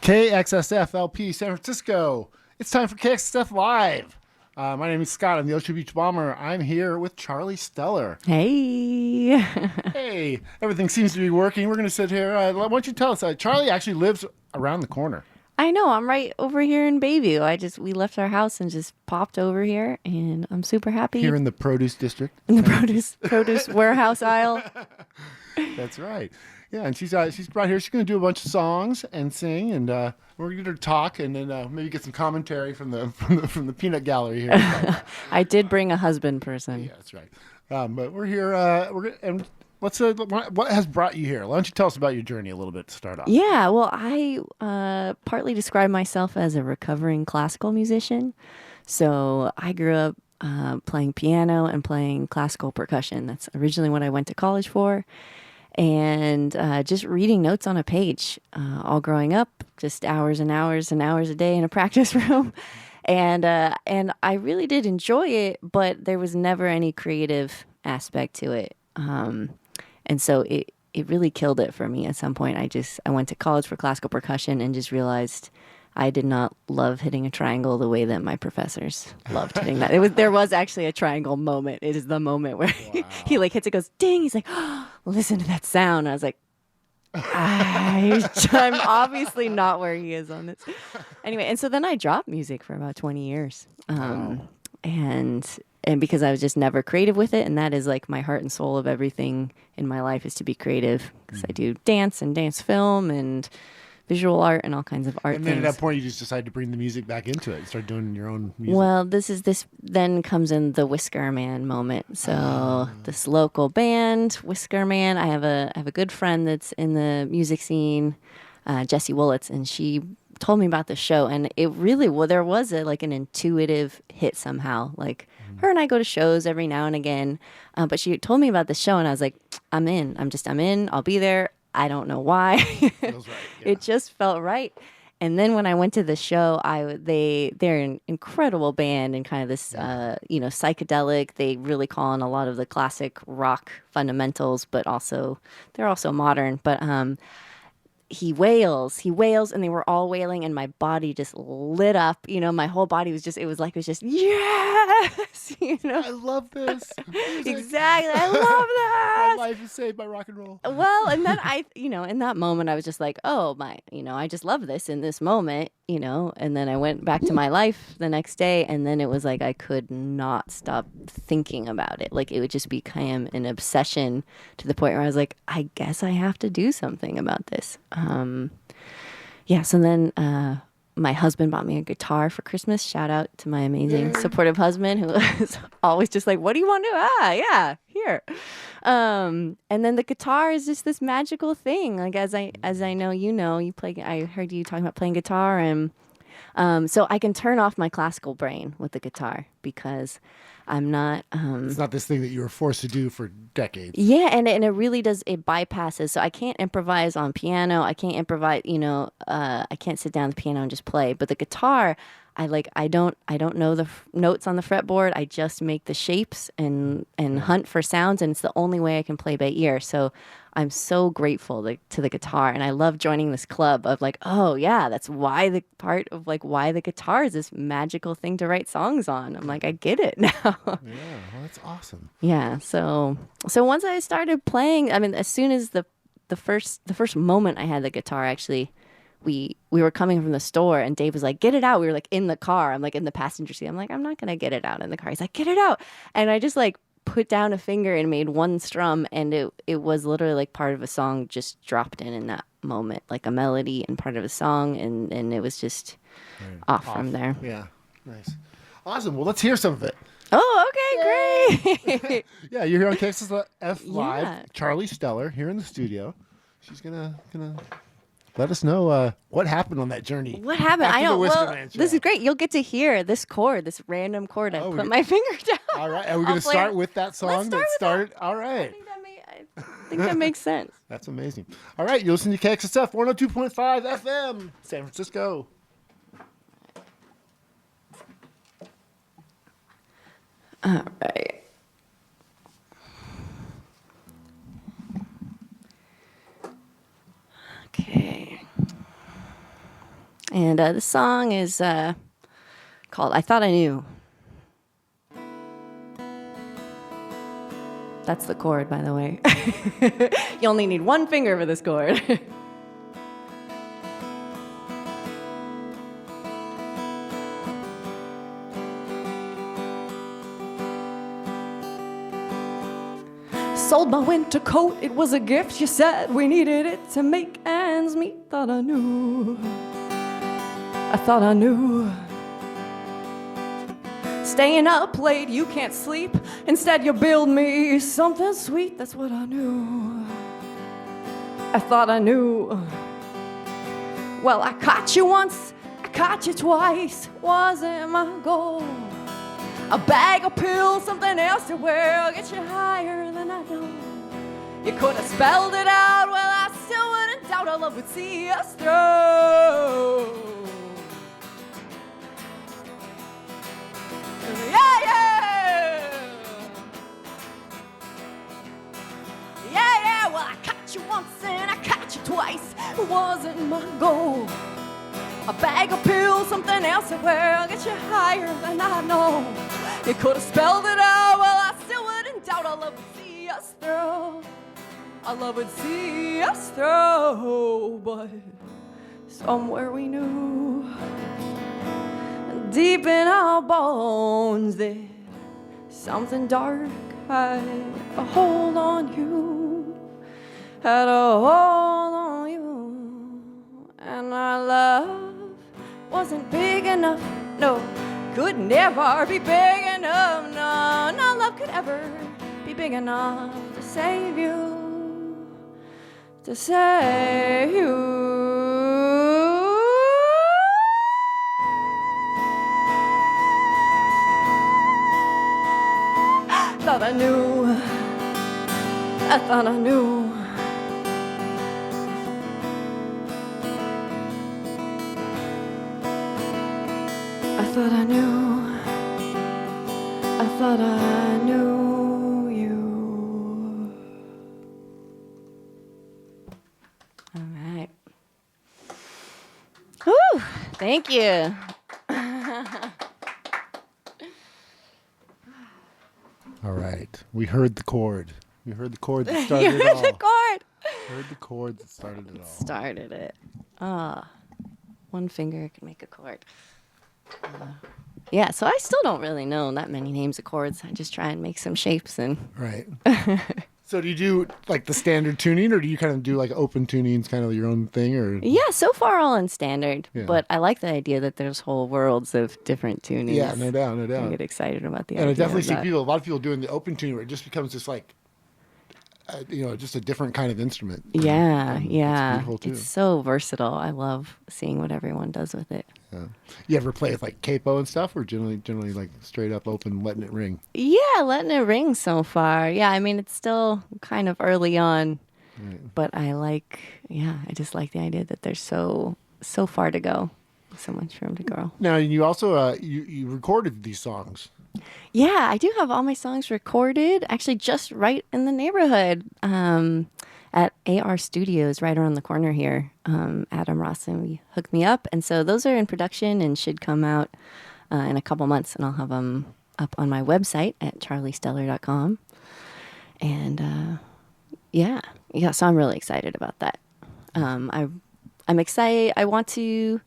KXSF LP San Francisco. It's time for KXSF Live. My name is Scott. I'm the Ocean Beach Bomber. I'm here with Charlie Stellar. Hey. Hey, everything seems to be working. We're going to sit here. Why don't you tell us? Charlie actually lives around the corner. I know. I'm right over here in Bayview. We left our house and just popped over here, and I'm super happy. Here in the produce district. In the produce warehouse aisle. That's right. Yeah, and she's brought here. She's going to do a bunch of songs and sing, and we're going to talk, and then maybe get some commentary from the peanut gallery here. I did bring a husband person. Yeah, that's right. But we're here. And what has brought you here? Why don't you tell us about your journey a little bit to start off? Yeah, well, I partly describe myself as a recovering classical musician. So I grew up playing piano and playing classical percussion. That's originally what I went to college for. And just reading notes on a page all growing up, just hours and hours and hours a day in a practice room. And I really did enjoy it, but there was never any creative aspect to it. And so it really killed it for me at some point. I went to college for classical percussion and just realized I did not love hitting a triangle the way that my professors loved hitting that. There was actually a triangle moment. It is the moment where he like hits it, goes ding. He's like, oh, listen to that sound. I was like, I'm obviously not where he is on this. Anyway, and so then I dropped music for about 20 years. And because I was just never creative with it, and that is like my heart and soul of everything in my life is to be creative, because I do dance and dance film and visual art and all kinds of art And then things. at that point, you just decided to bring the music back into it and start doing your own music. Well, this then comes in the Whisker Man moment. So this local band, Whisker Man, I have a good friend that's in the music scene, Jessie Woolitz, and she told me about the show, and it really there was an intuitive hit somehow. Like her and I go to shows every now and again, but she told me about the show, and I was like, I'm in. I'm in. I'll be there. I don't know why. Feels right. Yeah. It just felt right. And then when I went to the show, they're an incredible band and kind of this psychedelic. They really call on a lot of the classic rock fundamentals, but they're also modern. But he wails, and they were all wailing, and my body just lit up. My whole body was just yes. I love this. Exactly. I love that. My life is saved by rock and roll. Well, and then in that moment, I was just like, oh my, I just love this in this moment, and then I went back to my life the next day, and then it was like I could not stop thinking about it. Like it would just become an obsession to the point where I was like, I guess I have to do something about this. So then my husband bought me a guitar for Christmas. Shout out to my amazing supportive husband who is always just like, what do you want to do? Yeah, here. And then the guitar is just this magical thing. Like as I know, you play. I heard you talking about playing guitar, and so I can turn off my classical brain with the guitar because I'm not. It's not this thing that you were forced to do for decades. Yeah, and it really does. It bypasses. So I can't improvise on piano. I can't improvise. I can't sit down at the piano and just play. But the guitar, I don't know the notes on the fretboard. I just make the shapes and hunt for sounds, and it's the only way I can play by ear. So I'm so grateful to the guitar, and I love joining this club of like, oh yeah, that's why why the guitar is this magical thing to write songs on. I'm like, I get it now. Yeah, well, that's awesome. Yeah, so once I started playing, I mean, as soon as the first moment I had the guitar, actually, we were coming from the store, and Dave was like, get it out. We were like in the car. I'm like in the passenger seat. I'm like, I'm not gonna get it out in the car. He's like, get it out. And I just like put down a finger and made one strum, and it was literally like part of a song just dropped in that moment, like a melody and part of a song, and it was just off from there. Yeah, nice. Awesome. Well, let's hear some of it. Oh, okay, great. Yeah, you're here on KXSF Live. Yeah. Charlie Stellar here in the studio. She's gonna let us know what happened on that journey. What happened? After I know. the Whisker Well, Man show. this is great. You'll get to hear this random chord. I put my finger down. All right, are we going to start with that song Let's start that with started? that. All right. I think that makes sense. That's amazing. All right, you listen to KXSF 102.5 FM, San Francisco. All right. Okay. And the song is called I Thought I Knew. That's the chord, by the way. You only need one finger for this chord. Sold my winter coat, it was a gift. You said we needed it to make ends meet. Thought I knew. I thought I knew. Staying up late, you can't sleep. Instead, you build me something sweet. That's what I knew. I thought I knew. Well, I caught you once, I caught you twice. Wasn't my goal. A bag of pills, something else to wear. I'll get you higher than I know. You could have spelled it out. Well, I still wouldn't doubt our love would see us through. Yeah, yeah. Yeah, yeah. Well, I caught you once and I caught you twice. It wasn't my goal. A bag of pills, something else to wear. I'll get you higher than I know. You could have spelled it out. Well, I still wouldn't doubt our love would see us through. Our love would see us through. But somewhere we knew, deep in our bones, that something dark had a hold on you. Had a hold on you. And our love wasn't big enough, no, could never be big enough, no, no love could ever be big enough to save you, to save you. Thought I knew, I thought I knew. I thought I knew, I thought I knew you. All right. Whew, thank you. All right. We heard the chord. We heard the chord that started You it heard all. the chord. Heard the chord that started it all. Started it. One finger can make a chord. Yeah, so I still don't really know that many names of chords. I just try and make some shapes and Right. So do you do like the standard tuning, or do you kind of do like open tunings, kind of your own thing, or? yeah, so far all in standard. Yeah. But I like the idea that there's whole worlds of different tunings. Yeah, no doubt, no I doubt. get excited about the And I idea definitely of see that. a lot of people doing the open tuning where it just becomes just like, just a different kind of instrument. Yeah, And yeah. It's beautiful too. It's so versatile. I love seeing what everyone does with it. Yeah. You ever play with like capo and stuff, or generally like straight up open, letting it ring? Yeah, letting it ring so far. Yeah, I mean, it's still kind of early on, Right. but I just like the idea that there's so far to go, so much room to grow. Now you also you recorded these songs. Yeah, I do have all my songs recorded, actually just right in the neighborhood at AR Studios right around the corner here. Adam Ross and we hooked me up. And so those are in production and should come out in a couple months. And I'll have them up on my website at charliestellar.com. And yeah, so I'm really excited about that. I'm excited. I want to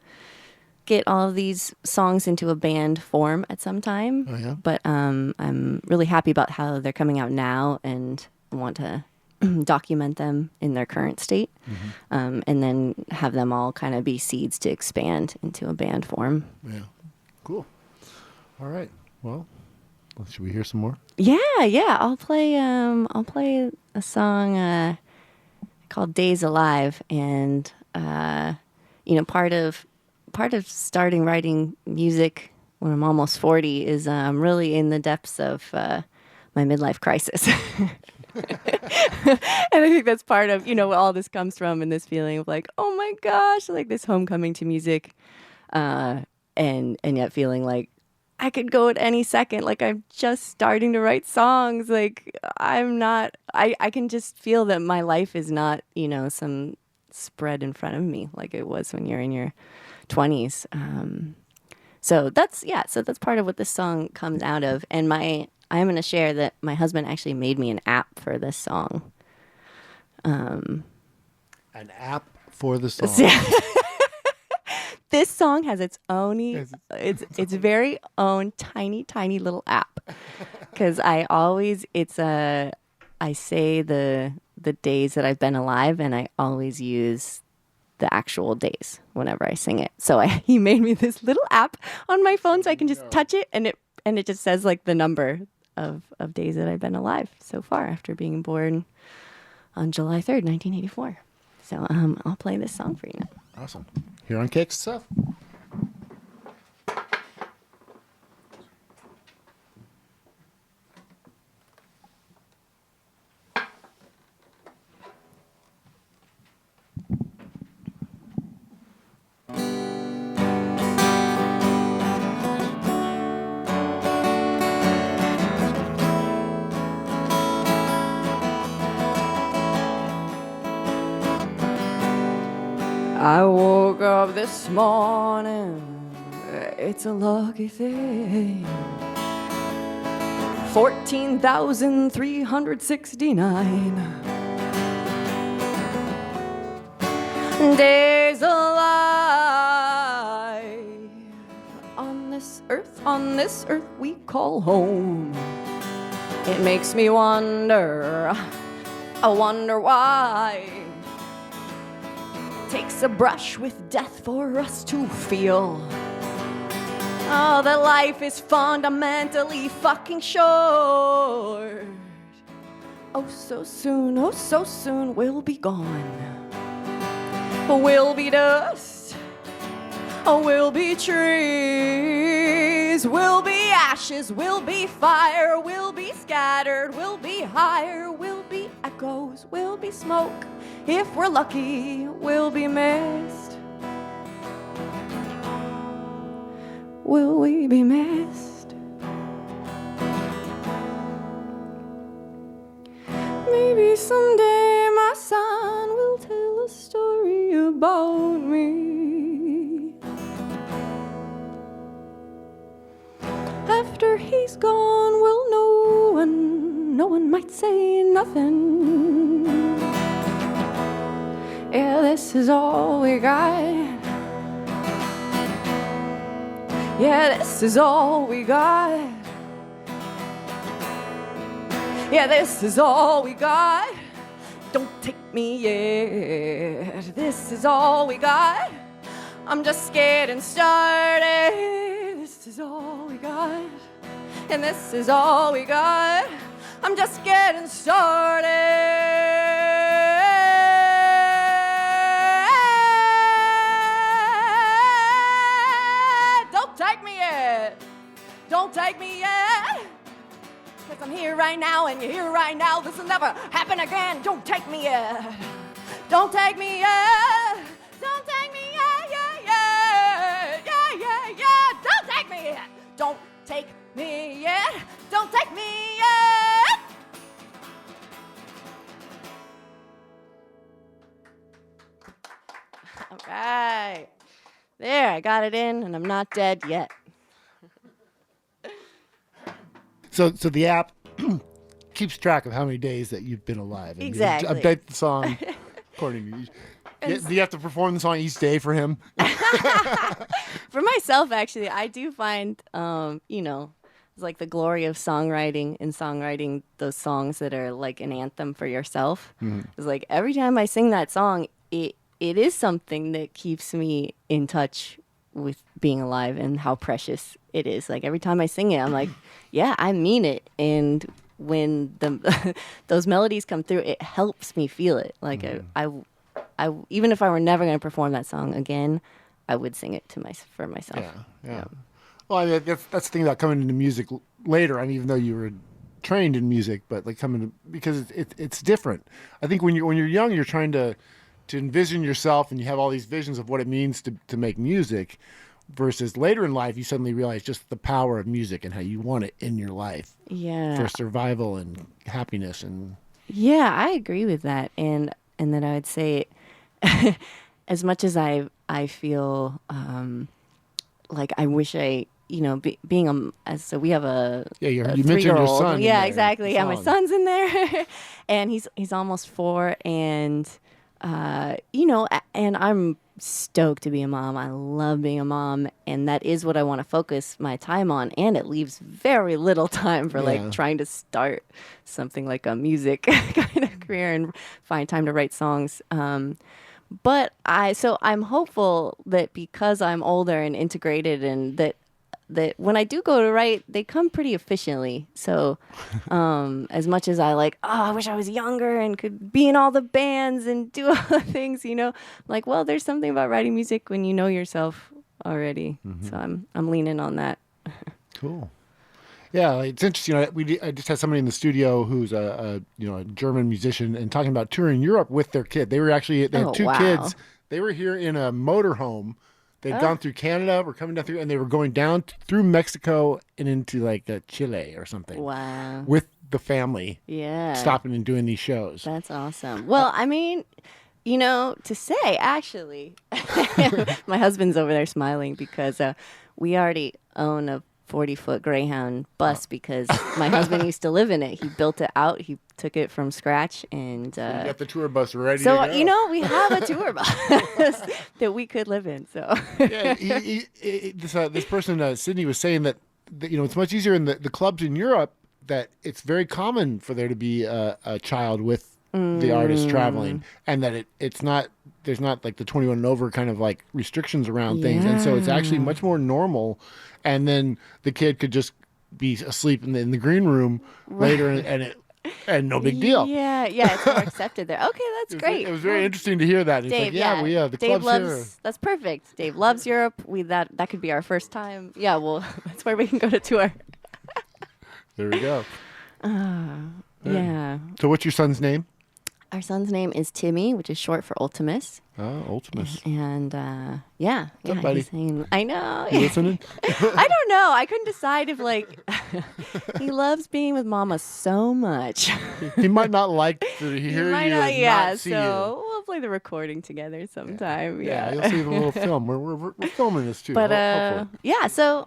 get all of these songs into a band form at some time. Oh yeah. But I'm really happy about how they're coming out now and want to document them in their current state, and then have them all kind of be seeds to expand into a band form. Yeah. Cool. All right. Well, should we hear some more? Yeah. I'll play a song called "Days Alive," and part of starting writing music when I'm almost 40 is I'm really in the depths of my midlife crisis. And I think that's part of, what all this comes from, and this feeling of like, oh my gosh, like this homecoming to music, and yet feeling like I could go at any second. Like I'm just starting to write songs. Like I can just feel that my life is not, some spread in front of me like it was when you're in your 20s. So that's part of what this song comes out of. And I'm going to share that my husband actually made me an app for this song. An app for the song. This song has its very own tiny little app. Because I say the days that I've been alive, and I always use the actual days whenever I sing it. So he made me this little app on my phone so I can just touch it, and it just says like the number of days that I've been alive so far after being born on July 3rd, 1984. So I'll play this song for you now. Awesome. Here on KXSF. I woke up this morning, it's a lucky thing. 14,369 days alive on this earth we call home. It makes me wonder, I wonder why. Takes a brush with death for us to feel. Oh, that life is fundamentally fucking short. Oh, so soon we'll be gone. We'll be dust. Oh, we'll be trees. We'll be ashes. We'll be fire. We'll be scattered. We'll be higher. We'll be echoes. We'll be smoke. If we're lucky, we'll be missed. Will we be missed? Maybe someday my son will tell a story about me. After he's gone, well, no one might say nothing. Yeah, this is all we got. Yeah, this is all we got. Yeah, this is all we got. Don't take me yet. This is all we got. I'm just getting started. This is all we got. And this is all we got. I'm just getting started. Don't take me yet, because I'm here right now and you're here right now. This will never happen again. Don't take me yet. Don't take me yet. Don't take me yet. Yeah. Don't take me yet. Don't take me yet. Don't take me yet. All right. There, I got it in, and I'm not dead yet. So the app keeps track of how many days that you've been alive. And Exactly. You update the song according to you. Do you have to perform the song each day for him? For myself, actually, I do find, it's like the glory of songwriting and songwriting those songs that are like an anthem for yourself. Mm-hmm. It's like every time I sing that song, it is something that keeps me in touch with being alive and how precious it is. Like every time I sing it, I'm like, yeah, I mean it. And when those melodies come through, it helps me feel it. Like I even if I were never going to perform that song again, I would sing it for myself. Yeah. Well, I mean, that's the thing about coming into music later. I mean, even though you were trained in music, but like because it's different. I think when you're young, you're trying to envision yourself, and you have all these visions of what it means to make music, versus later in life, you suddenly realize just the power of music and how you want it in your life. Yeah. For survival and happiness. And yeah, I agree with that. And then I would say as much as I feel like I wish I, being so we have a you mentioned your 3-year-old. son. in Yeah, there, exactly. the Yeah, my song. son's in there, and he's almost 4, and and I'm stoked to be a mom. I love being a mom, and that is what I want to focus my time on. And it leaves very little time for like Yeah. trying to start something like a music kind of career and find time to write songs. But I'm hopeful that because I'm older and integrated, and that when I do go to write, they come pretty efficiently. So, as much as I wish I was younger and could be in all the bands and do all the things, like, well, there's something about writing music when you know yourself already. So I'm leaning on that. Cool. Yeah, like, it's interesting. I just had somebody in the studio who's a German musician and talking about touring Europe with their kid. They had Oh, 2 wow. kids. They were here in a motorhome. They'd gone through Canada, were coming down through, and they were going down through Mexico and into like Chile or something Wow. with the family, Yeah. stopping and doing these shows. That's awesome. Well, I mean, to say, actually, my husband's over there smiling because we already own a 40-foot Greyhound bus because my husband used to live in it. He built it out. He took it from scratch, and You got the tour bus ready so to go. we have a tour bus that we could live in. So Yeah, this person, Sydney, was saying that it's much easier in the clubs in Europe, that it's very common for there to be a child with the artist traveling, and that there's not like the 21 and over kind of like restrictions around things, and so it's actually much more normal. And then the kid could just be asleep in the green room later, and no big deal. Yeah, it's more accepted there. Okay, that's great. It was very interesting to hear that. He's Dave, like, we the Dave clubs loves. here. That's perfect. Dave loves Europe. That could be our first time. Yeah, well, that's where we can go to tour. There we go. Yeah. So, what's your son's name? Our son's name is Timmy, which is short for Ultimus. Oh, Ultimus. And What's up, buddy? I know. You listening? I don't know. I couldn't decide if he loves being with Mama so much. He might not like to He hear might you not, and yeah. not see So we'll play the recording together sometime. you. Yeah. You'll see the little film. We're filming this too. But hopefully. yeah. So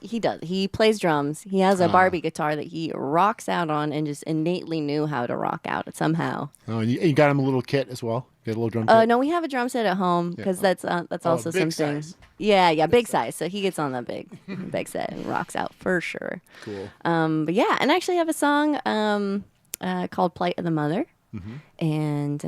he does. He plays drums. He has a Barbie guitar that he rocks out on, and just innately knew how to rock out somehow. Oh, and you got him a little kit as well. You got a little drum kit. No, we have a drum set at home because that's also big something. size. Yeah, big size. So he gets on the big set and rocks out for sure. Cool. But yeah, and I actually have a song called "Plight of the Mother," and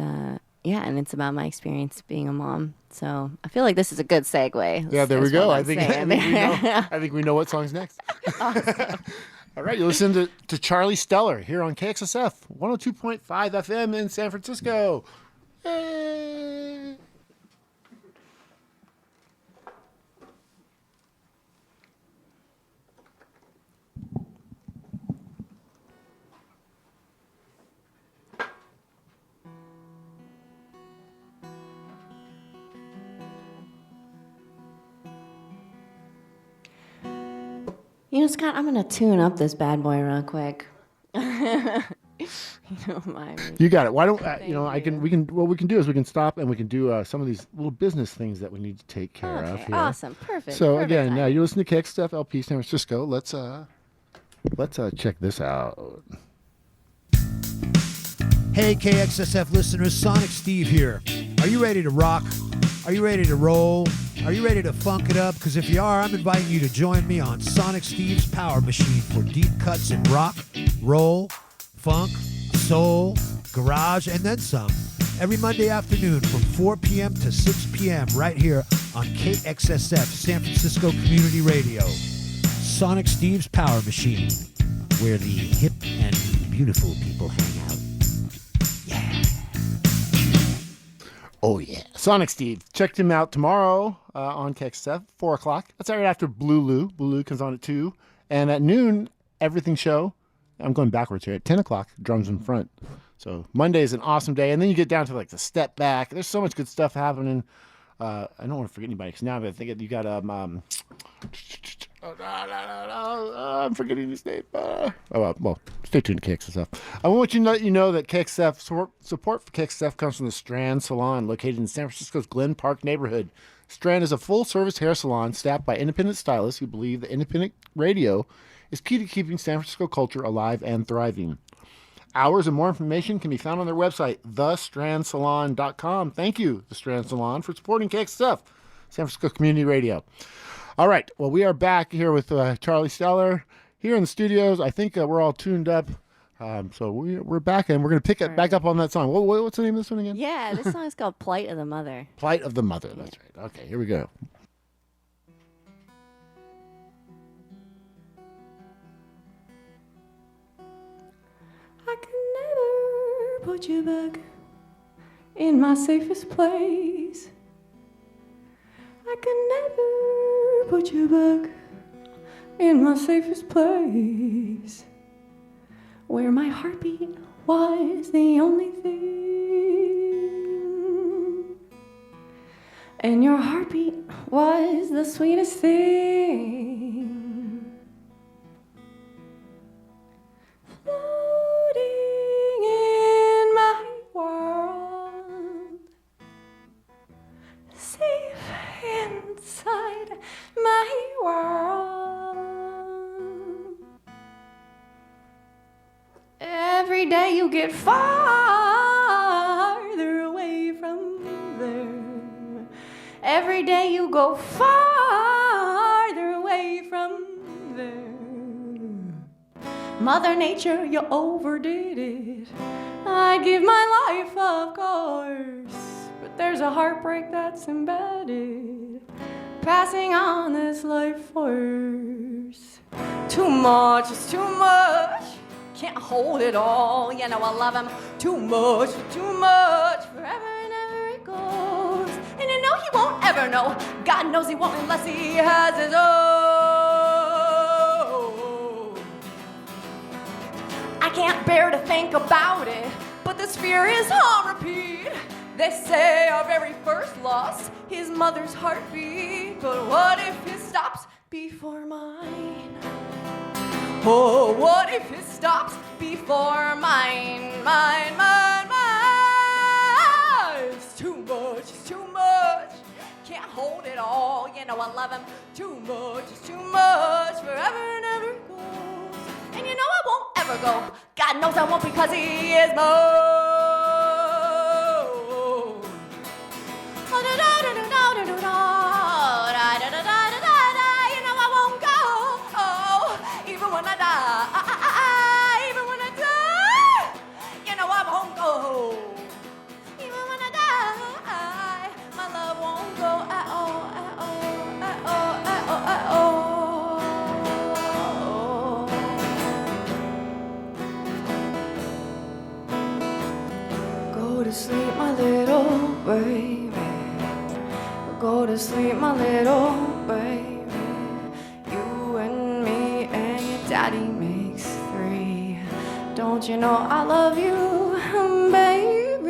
and it's about my experience being a mom. So I feel like this is a good segue. Yeah, there we That's go. what I I'm think saying. we know what song's next. All right, you listen to Charlie Stellar here on KXSF 102.5 FM in San Francisco. Yay! Scott, I'm gonna tune up this bad boy real quick. You don't mind me. You got it. Why don't we can do is we can stop and we can do some of these little business things that we need to take care of Okay, here. awesome, perfect. So perfect again, timing. you listen to KXSF LP San Francisco. Let's check this out. Hey KXSF listeners, Sonic Steve here. Are you ready to rock? Are you ready to roll? Are you ready to funk it up? Because if you are, I'm inviting you to join me on Sonic Steve's Power Machine for deep cuts in rock, roll, funk, soul, garage, and then some. Every Monday afternoon from 4 p.m. to 6 p.m. right here on KXSF San Francisco Community Radio. Sonic Steve's Power Machine, where the hip and beautiful people hang out. Oh yeah, Sonic Steve. Check him out tomorrow on KXSF 4 o'clock. That's right after Blue Lou. Blue Lou comes on at 2, and at noon, Everything Show. I'm going backwards here. At 10 o'clock, drums in front. So Monday is an awesome day, and then you get down to like the step back. There's so much good stuff happening. I don't want to forget anybody because now I think you got I'm forgetting his name. Well, Stay tuned to KXSF. I want you to let you know that KXSF support for KXSF comes from the Strand Salon, located in San Francisco's Glen Park neighborhood. Strand is a full-service hair salon staffed by independent stylists who believe that independent radio is key to keeping San Francisco culture alive and thriving. Hours and more information can be found on their website, thestrandsalon.com. Thank you, The Strand Salon, for supporting KXSF, San Francisco Community Radio. All right, well, we are back here with Charlie Steller here in the studios. I think we're all tuned up. So we're back, and we're going to pick it back up on that song. What's the name of this one again? Yeah, this song is called Plight of the Mother. Plight of the Mother, that's right. Okay, here we go. I can never put you back in my safest place. I can never put you back in my safest place, where my heartbeat was the only thing, and your heartbeat was the sweetest thing. Floating in my world, safe inside my world. Every day you get farther away from there. Every day you go farther away from there. Mother Nature, you overdid it. I'd give my life, of course, but there's a heartbreak that's embedded, passing on this life force. Too much is too much. Can't hold it all. You know I love him too much, forever and ever it goes. And you know he won't ever know. God knows he won't unless he has his own. I can't bear to think about it, but this fear is on repeat. They say our very first loss, his mother's heartbeat. But what if it stops before mine? Oh, what if it stops before mine, mine? It's too much, can't hold it all. You know I love him too much, forever and ever it goes. And you know I won't ever go. God knows I won't, because he is mine. Go to sleep, my little baby. Go to sleep, my little baby. You and me and your daddy makes three. Don't you know I love you, baby?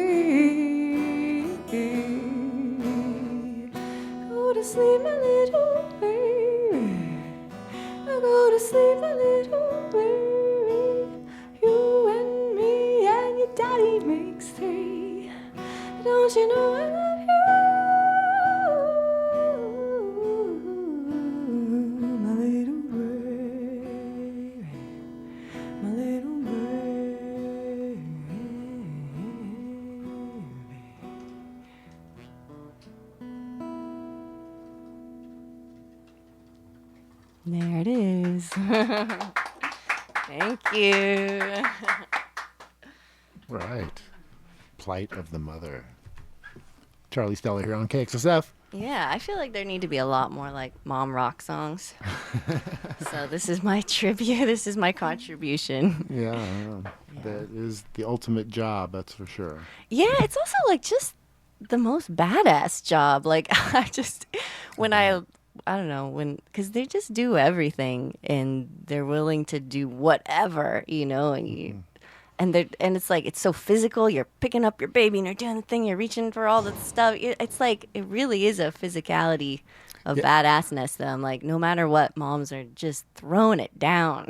Go to sleep, my little baby. Go to sleep, my little baby. You and me and your daddy makes three. Don't you know I love you, my little baby, my little baby. There it is. Thank you. Right. Plight of the Mother. Charlie Steller here on KXSF. Yeah, I feel like there need to be a lot more like mom rock songs. So this is my tribute. This is my contribution. Yeah, that is the ultimate job, that's for sure. Yeah, it's also like just the most badass job. Like I just, when I don't know, because they just do everything and they're willing to do whatever, you know, and you. And it's like, it's so physical. You're picking up your baby and you're doing the thing. You're reaching for all the stuff. It's like, it really is a physicality badassness that I'm like, no matter what, moms are just throwing it down.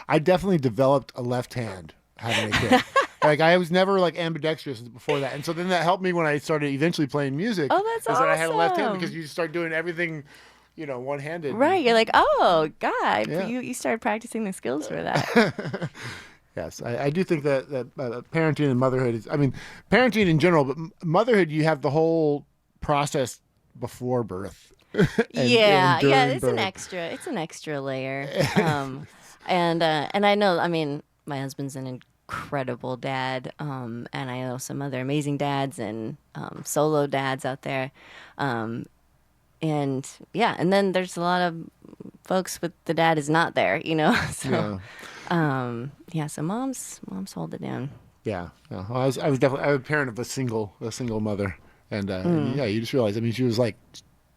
I definitely developed a left hand having a kid. Like I was never like ambidextrous before that, and so then that helped me when I started eventually playing music. Oh, that's is that I had a left hand awesome. because you start doing everything, one-handed. Right. You're like, oh, God. Yeah. You started practicing the skills for that. Yes, I do think that parenting and motherhood is. I mean, parenting in general, but motherhood, you have the whole process before birth. Yeah. during It's birth. It's an extra layer. And I know, I mean, my husband's an incredible dad. And I know some other amazing dads and solo dads out there. And yeah, and then there's a lot of folks with the dad is not there, So so moms hold it down. Yeah. Well, I was definitely a parent of a single mother, and yeah, you just realize. I mean, she was like,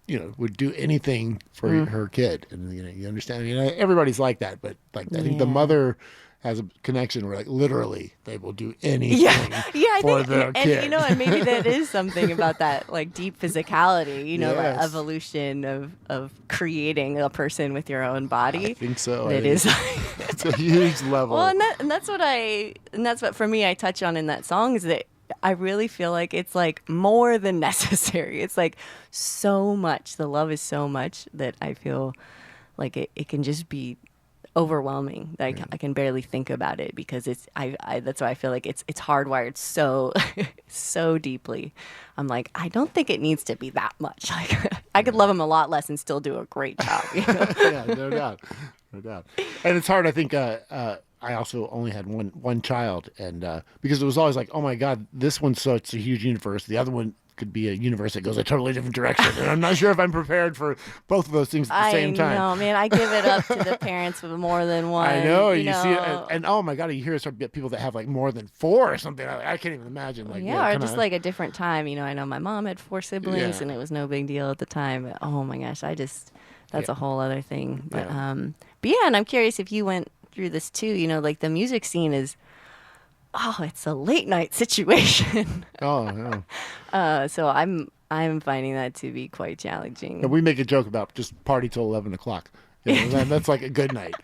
would do anything for her kid, and you understand. Everybody's like that, but like I think the mother has a connection where like literally they will do anything for their kid. And maybe that is something about that like deep physicality, that Yes. evolution of creating a person with your own body. I think so. It is. It's a huge level. Well, and that's what for me I touch on in that song is that I really feel like it's like more than necessary. It's like so much. The love is so much that I feel like it can just be overwhelming. Like I can barely think about it because it's I that's why I feel like it's hardwired so so deeply. I'm like, I don't think it needs to be that much. Like I could love him a lot less and still do a great job. Yeah, no doubt. And it's hard. I think I also only had one child, and because it was always like, oh my God, this one's such a huge universe. The other one could be a universe that goes a totally different direction, and I'm not sure if I'm prepared for both of those things at the same time. I know, man. I give it up to the parents with more than one. I know. You see it, and oh my God, you hear some people that have like more than 4 or something. I can't even imagine. Like or just like a different time. I know my mom had 4 siblings, Yeah. and it was no big deal at the time. But, oh my gosh, that's a whole other thing. But and I'm curious if you went through this too. Like the music scene is. Oh, it's a late night situation. Oh, yeah. So I'm finding that to be quite challenging. And we make a joke about just party till 11 o'clock. That's like a good night.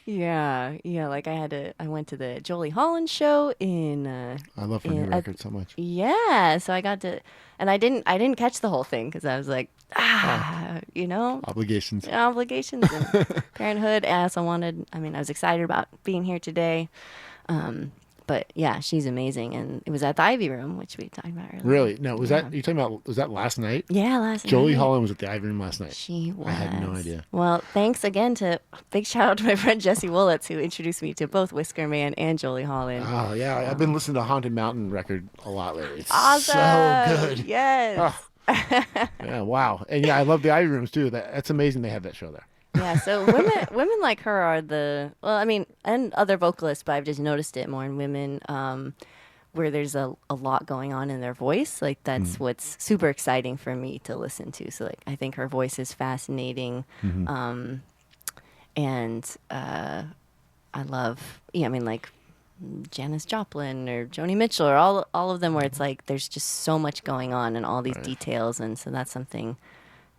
Yeah. Like I went to the Jolie Holland show in. I love her new record so much. Yeah, so I got to, and I didn't catch the whole thing because I was like, Obligations. obligations and parenthood. And I also I was excited about being here today. But yeah, she's amazing. And it was at the Ivy Room, which we talked about earlier. Really? No, was that last night? Yeah, last night. Jolie Holland was at the Ivy Room last night. She was. I had no idea. Well, thanks again big shout out to my friend Jesse Woolitz, who introduced me to both Whisker Man and Jolie Holland. Oh, yeah. I've been listening to Haunted Mountain record a lot lately. It's Awesome. so good. Yes. Oh. Yeah, wow. And yeah, I love the Ivy Rooms too. That's amazing they have that show there. Yeah, so women like her are and other vocalists, but I've just noticed it more in women, where there's a lot going on in their voice. Like that's what's super exciting for me to listen to. So like I think her voice is fascinating, and I love like Janis Joplin or Joni Mitchell or all of them, where it's like there's just so much going on and all these details, and so that's something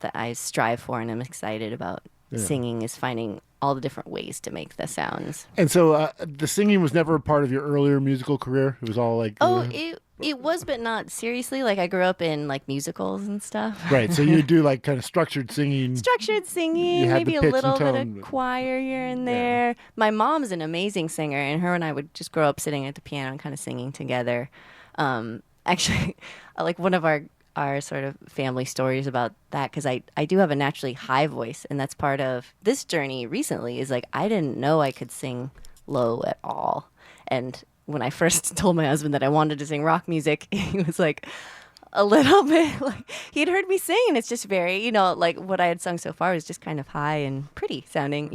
that I strive for and I'm excited about. Singing is finding all the different ways to make the sounds. And so the singing was never a part of your earlier musical career? It was all like... It was, but not seriously. Like I grew up in like musicals and stuff. Right, so you do like kind of structured singing. Maybe a pitch little and bit tone, of choir here and there. My mom's an amazing singer, and her and I would just grow up sitting at the piano and kind of singing together. Actually, like one of our sort of family stories about that, because I do have a naturally high voice, and that's part of this journey recently is like I didn't know I could sing low at all. And when I first told my husband that I wanted to sing rock music, he was like a little bit like he'd heard me sing, and it's just very, like what I had sung so far was just kind of high and pretty sounding,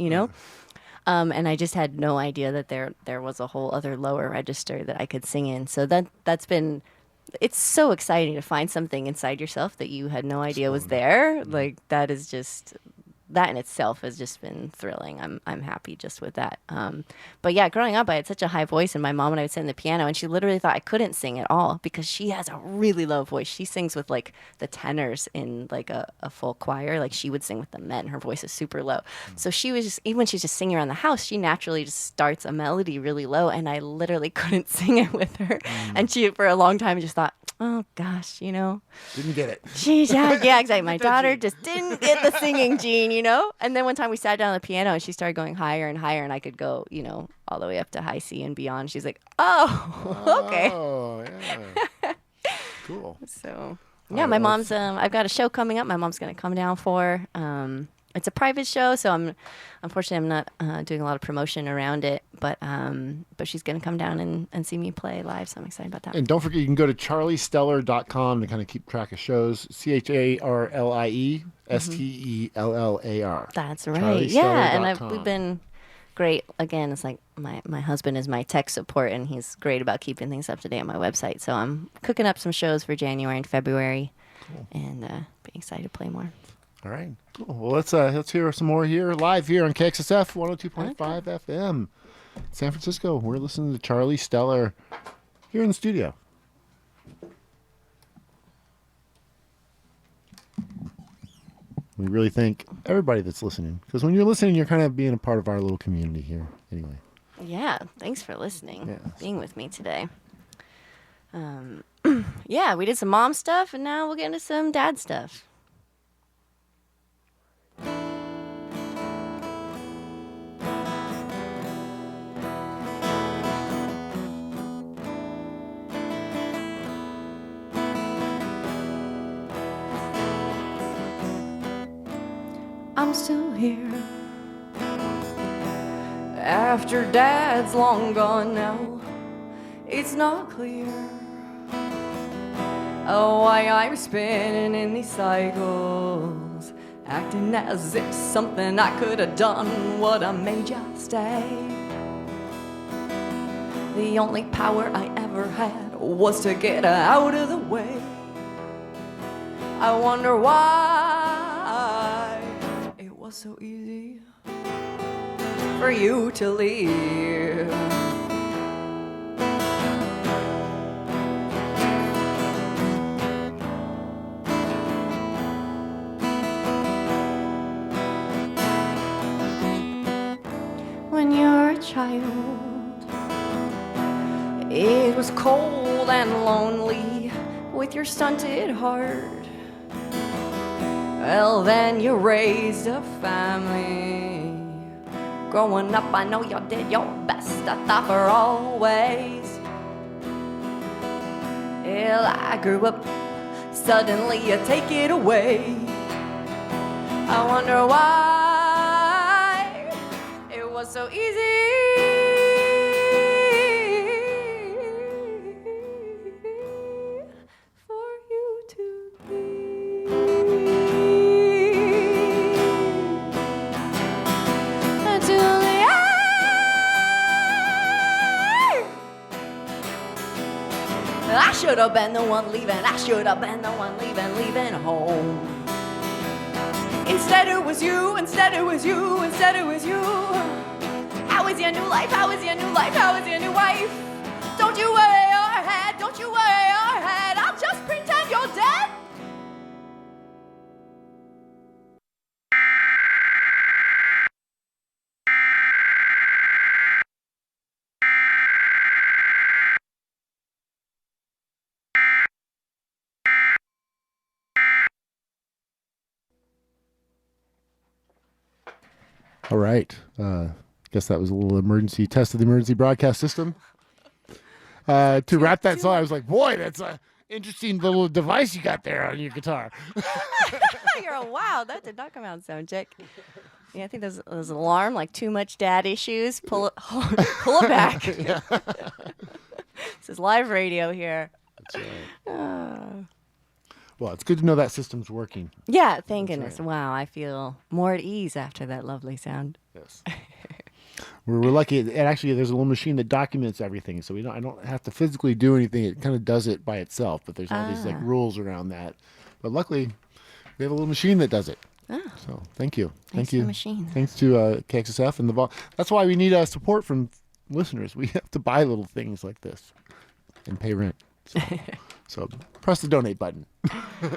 and I just had no idea that there was a whole other lower register that I could sing in. So that's been, it's so exciting to find something inside yourself that you had no idea was there. Like that's that in itself has just been thrilling. I'm happy just with that. But yeah, growing up, I had such a high voice, and my mom and I would sit in the piano, and she literally thought I couldn't sing at all because she has a really low voice. She sings with like the tenors in like a full choir. Like she would sing with the men. Her voice is super low. So she was just, even when she's just singing around the house, she naturally just starts a melody really low, and I literally couldn't sing it with her. And she, for a long time, just thought, oh gosh, Didn't get it. Geez, yeah, exactly. My daughter just didn't get the singing gene, And then one time we sat down on the piano and she started going higher and higher, and I could go, all the way up to high C and beyond. She's like, oh, okay. Oh, yeah. Cool. So, yeah, my mom's, I've got a show coming up. My mom's going to come down for. It's a private show, so unfortunately I'm not doing a lot of promotion around it, but she's going to come down and see me play live, so I'm excited about that. And don't forget, you can go to charliestellar.com to kind of keep track of shows. CharlieStellar. That's right. Yeah, and we've been great. Again, it's like my husband is my tech support, and he's great about keeping things up to date on my website. So I'm cooking up some shows for January and February, and being excited to play more. All right, cool. Well, let's hear some more here live here on KXSF 102.5 FM, San Francisco. We're listening to Charlie Stellar here in the studio. We really thank everybody that's listening, because when you're listening, you're kind of being a part of our little community here. Anyway. Yeah, thanks for listening, Yes. being with me today. Yeah, we did some mom stuff, and now we'll get into some dad stuff. I'm still here after Dad's long gone now. It's not clear why I'm spinning in these cycles, acting as if something I could have done would have made you stay. The only power I ever had was to get out of the way. I wonder why it was so easy for you to leave. When you're a child, it was cold and lonely with your stunted heart. Well, then you raised a family. Growing up, I know you did your best. I thought for always. Well, I grew up. Suddenly you take it away. I wonder why it was so easy for you to leave. I should have been the one leaving. I should have been the one leaving home. Instead it was you, instead it was you, instead it was you. How is your new life? How is your new life? How is your new wife? Don't you worry your head, don't you worry your head. I'll just pretend you're dead. All right. Guess that was a little emergency test of the emergency broadcast system. To wrap that song, I was like, boy, that's a interesting little device you got there on your guitar. Wow, that did not come out in sound check. Yeah, I think there's an alarm, like too much dad issues. Pull it back. This is live radio here. That's right. Well, it's good to know that system's working. Yeah, thank goodness. right. Wow, I feel more at ease after that lovely sound. Yes. We're lucky. And actually, there's a little machine that documents everything, so I don't have to physically do anything. It kind of does it by itself, but there's all these like rules around that. But luckily, we have a little machine that does it. Oh, So thank you. Thanks to the machine. Thanks to KXSF and that's why we need support from listeners. We have to buy little things like this and pay rent. So press the donate button. All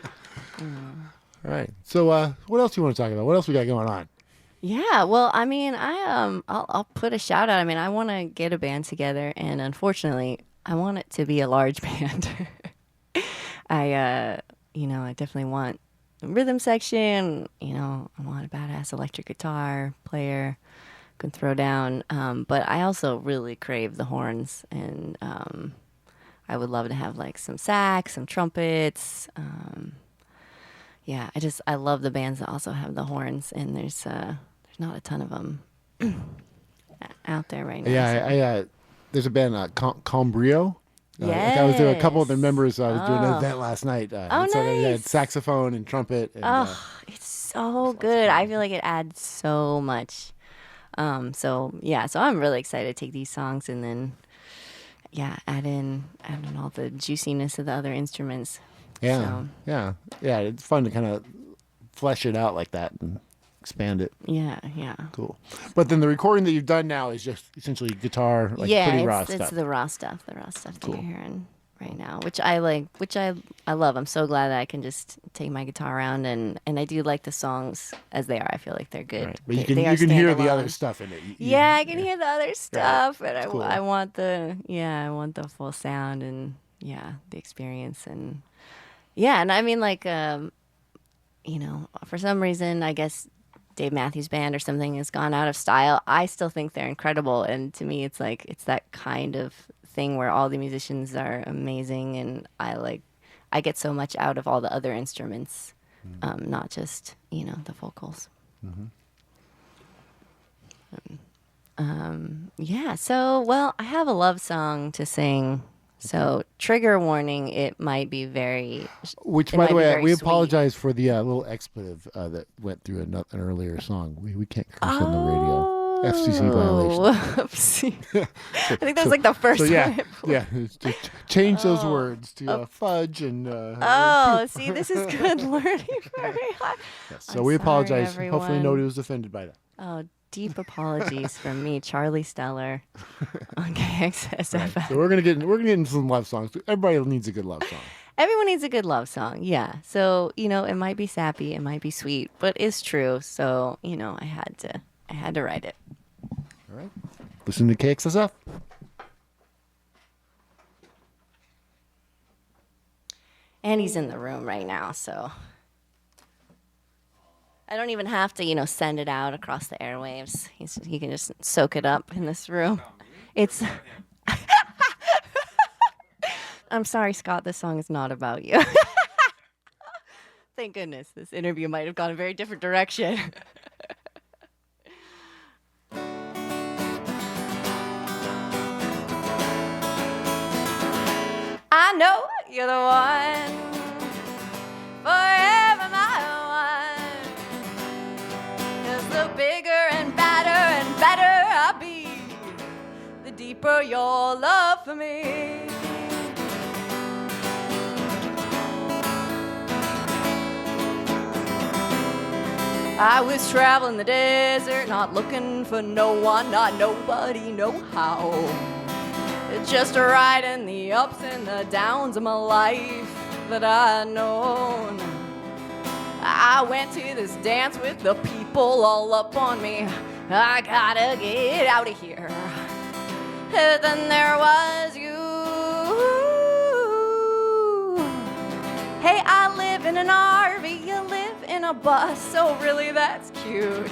right. So what else do you want to talk about? What else we got going on? Yeah, well, I mean, I'll put a shout out. I mean, I want to get a band together, and unfortunately, I want it to be a large band. I definitely want a rhythm section. I want a badass electric guitar player who can throw down. But I also really crave the horns, and I would love to have like some sax, some trumpets. I love the bands that also have the horns, and there's not a ton of them out there right now. Yeah, there's a band, Combrio. Yes. I was doing a couple of the members. I was doing an event last night. Nice. So they had saxophone and trumpet. And, it's so good. I feel like it adds so much. So I'm really excited to take these songs and then, add in all the juiciness of the other instruments. Yeah, it's fun to kind of flesh it out like that and expand it. Yeah. Cool. But then the recording that you've done now is just essentially guitar, pretty raw stuff. It's the raw stuff that you're hearing right now, which I like, which I love. I'm so glad that I can just take my guitar around and I do like the songs as they are. I feel like they're good. Right. But you can hear the other stuff in it. I can hear the other stuff, and cool. I want the full sound and the experience and and I mean like for some reason I guess Dave Matthews Band or something has gone out of style. I still think they're incredible, and to me it's like it's that kind of thing where all the musicians are amazing, and I get so much out of all the other instruments, not just the vocals. So I have a love song to sing. So trigger warning, it might be very. Which, by the way, we apologize for the little expletive that went through an earlier song. We can't curse on the radio. FCC violation. Oopsie. I think that was like the first one. Just change those words to fudge and. See, this is good learning for me. Yes, so we apologize. Everyone. Hopefully, nobody was offended by that. Oh, deep apologies from me, Charlie Stellar, on KXSF. Right. So we're gonna get into some love songs. Everybody needs a good love song. Everyone needs a good love song, yeah. So it might be sappy, it might be sweet, but it's true. So I had to write it. All right, listen to KXSF. And he's in the room right now, so I don't even have to, send it out across the airwaves. He can just soak it up in this room. It's. I'm sorry, Scott. This song is not about you. Thank goodness. This interview might have gone a very different direction. I know you're the one. Forever my one. 'Cause the bigger and better I'll be, the deeper your love for me. I was traveling the desert, not looking for no one, not nobody, no how. Just riding the ups and the downs of my life that I know. I went to this dance with the people all up on me. I gotta get out of here. And then there was you. Hey, I live in an RV, you live in a bus, so really that's cute.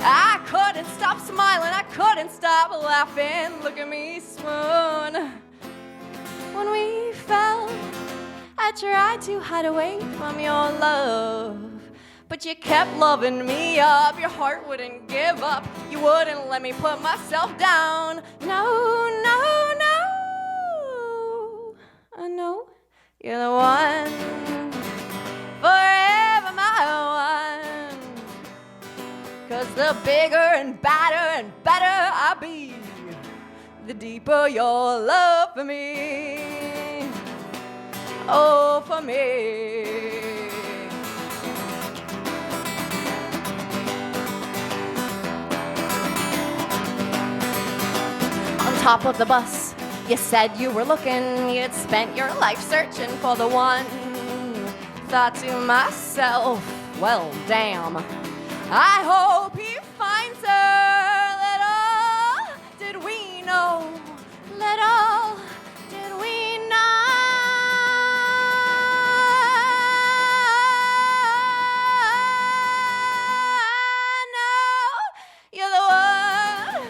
I couldn't stop smiling, I couldn't stop laughing. Look at me swoon. When we fell, I tried to hide away from your love, but you kept loving me up. Your heart wouldn't give up, you wouldn't let me put myself down. No, no, no, I know you're the one, forever my one. 'Cause the bigger and better I'll be, the deeper your love for me. Oh, for me. top of the bus. You said you were looking, you'd spent your life searching for the one. Thought to myself, well, damn, I hope he finds her. Little did we know, little did we know. You're the one,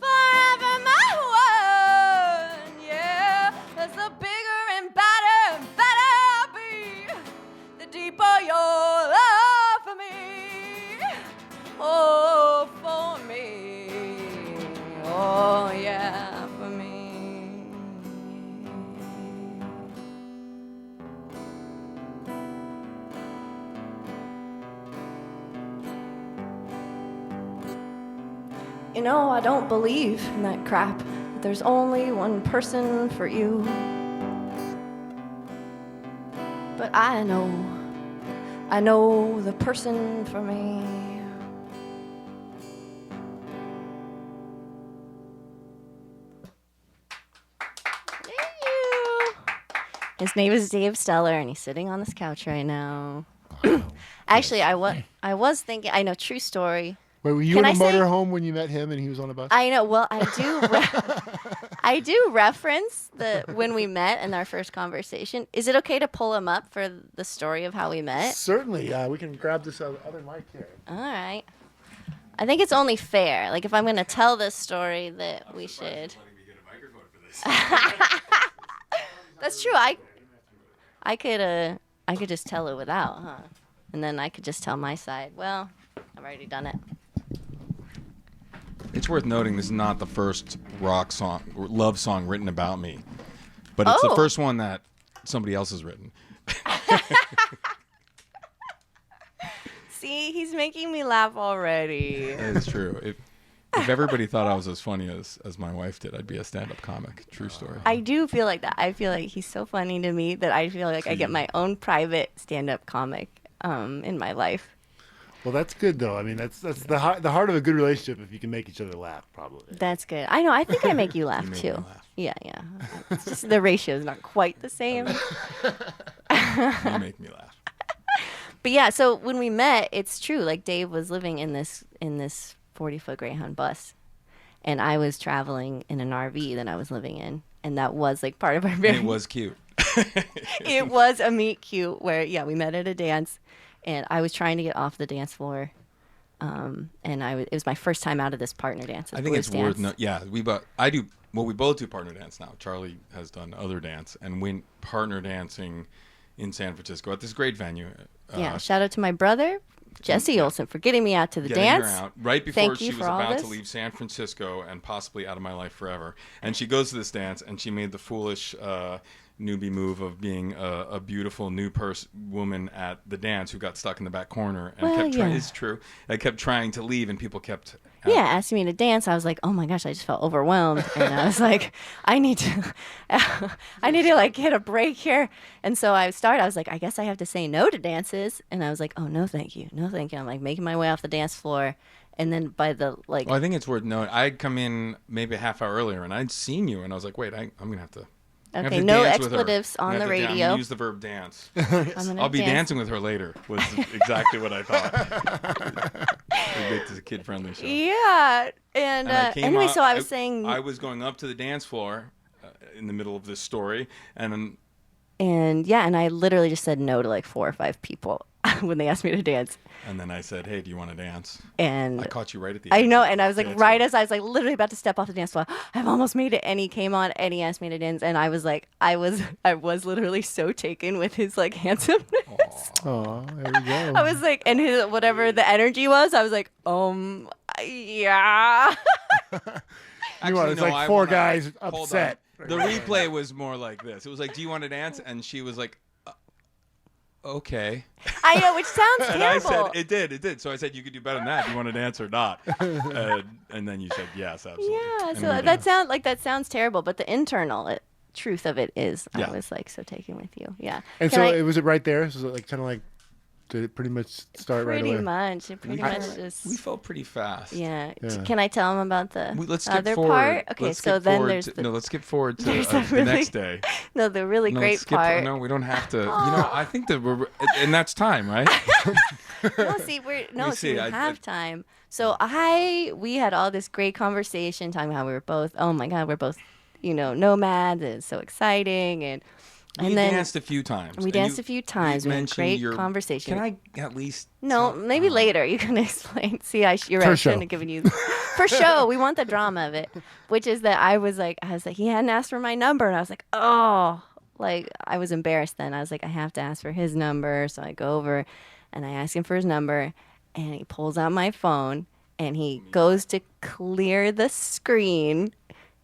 forever my one. Yeah, as the bigger and better I'll be, the deeper your love for me. Oh, for me. Oh, yeah, for me. You know, I don't believe in that crap. There's only one person for you. But I know the person for me. Thank you. His name is Dave Steller, and he's sitting on this couch right now. Actually, I was thinking, I know, true story. Wait, were you in a motorhome when you met him and he was on a bus? I know. Well, I do reference when we met in our first conversation. Is it okay to pull him up for the story of how we met? Certainly. We can grab this other mic here. All right. I think it's only fair. Like, if I'm going to tell this story, that we should. That's true. I could just tell it without, huh? And then I could just tell my side. Well, I've already done it. It's worth noting this is not the first rock song, or love song written about me, but it's the first one that somebody else has written. See, he's making me laugh already. That is true. If everybody thought I was as funny as my wife did, I'd be a stand-up comic. True story. I do feel like that. I feel like he's so funny to me that I feel like I get my own private stand-up comic in my life. Well, that's good, though. I mean, that's the heart of a good relationship if you can make each other laugh, probably. That's good. I know. I think I make you laugh, You make too. me laugh. Yeah. It's just the ratio is not quite the same. You make me laugh. But yeah, so when we met, it's true. Like, Dave was living in this 40-foot Greyhound bus, and I was traveling in an RV that I was living in, and that was like part of our. And it was cute. It was a meet cute where we met at a dance, and I was trying to get off the dance floor, and it was my first time out of this partner dance. I think it's worth we both do partner dance now. Charlie has done other dance and went partner dancing in San Francisco at this great venue. Shout out to my brother, Jesse Olsen, for getting me out to the dance. Her out right before Thank she you was for all about this. to leave San Francisco and possibly out of my life forever. And she goes to this dance and she made the foolish newbie move of being a beautiful new woman at the dance who got stuck in the back corner and it's true. I kept trying to leave and people kept asking me to dance. I was like, oh my gosh, I just felt overwhelmed, and I was like, I need to like get a break here. And so I was like, I guess I have to say no to dances, and I was like, oh no, thank you. I'm like making my way off the dance floor, and then by the like. Well, I think it's worth noting. I'd come in maybe a half hour earlier, and I'd seen you, and I was like, wait, I'm gonna have to. Okay, no expletives on the radio. I'm going to use the verb dance. I'll be dance. dancing with her later was exactly what I thought. We'd make this a kid-friendly show. Yeah. And anyway, so I was saying... I was going up to the dance floor in the middle of this story, and I literally just said no to like 4 or 5 people when they asked me to dance. And then I said, hey, do you want to dance? And I caught you right at the I end. know, and I was like, as I was like literally about to step off the dance floor, I've almost made it, and he came on and he asked me to dance, and I was like, I was literally so taken with his like handsomeness. Oh, there we go. I was like, and his whatever the energy was, I was like, yeah. Actually, it's like 4 guys upset. The replay was more like this. It was like, do you want to dance? And she was like, okay. I know, which sounds terrible. And I said, it did. So I said, you could do better than that. Do you want to dance or not? And then you said, yes, absolutely. Yeah, and so that sounds terrible, but the internal truth of it is, I was like so taken with you. Yeah. And was it right there? Was it like kind of like Did it pretty much start right Pretty away? much. It pretty much just. We fell pretty fast. Yeah. Yeah. Can I tell him about the Let's skip other forward. part? Okay, Let's so skip then forward there's to, the, no. Let's skip forward to there's a the really- next day. no, the really No, great let's skip, part. No, we don't have to. I think that and that's time, right? No, see, me see, we I- have time. So we had all this great conversation talking about how we were both, oh my God, we're both, nomads, and it's so exciting, and We then danced a few times. we and danced you- a few times. you We had mentioned great your- conversation. Can I at least? No, maybe later you can explain. See, you're right. For I show. shouldn't have given you for show. We want the drama of it, which is that I was like, he hadn't asked for my number, and I was like, oh, like I was embarrassed. Then I was like, I have to ask for his number, so I go over, and I ask him for his number, and he pulls out my phone, and he goes to clear the screen.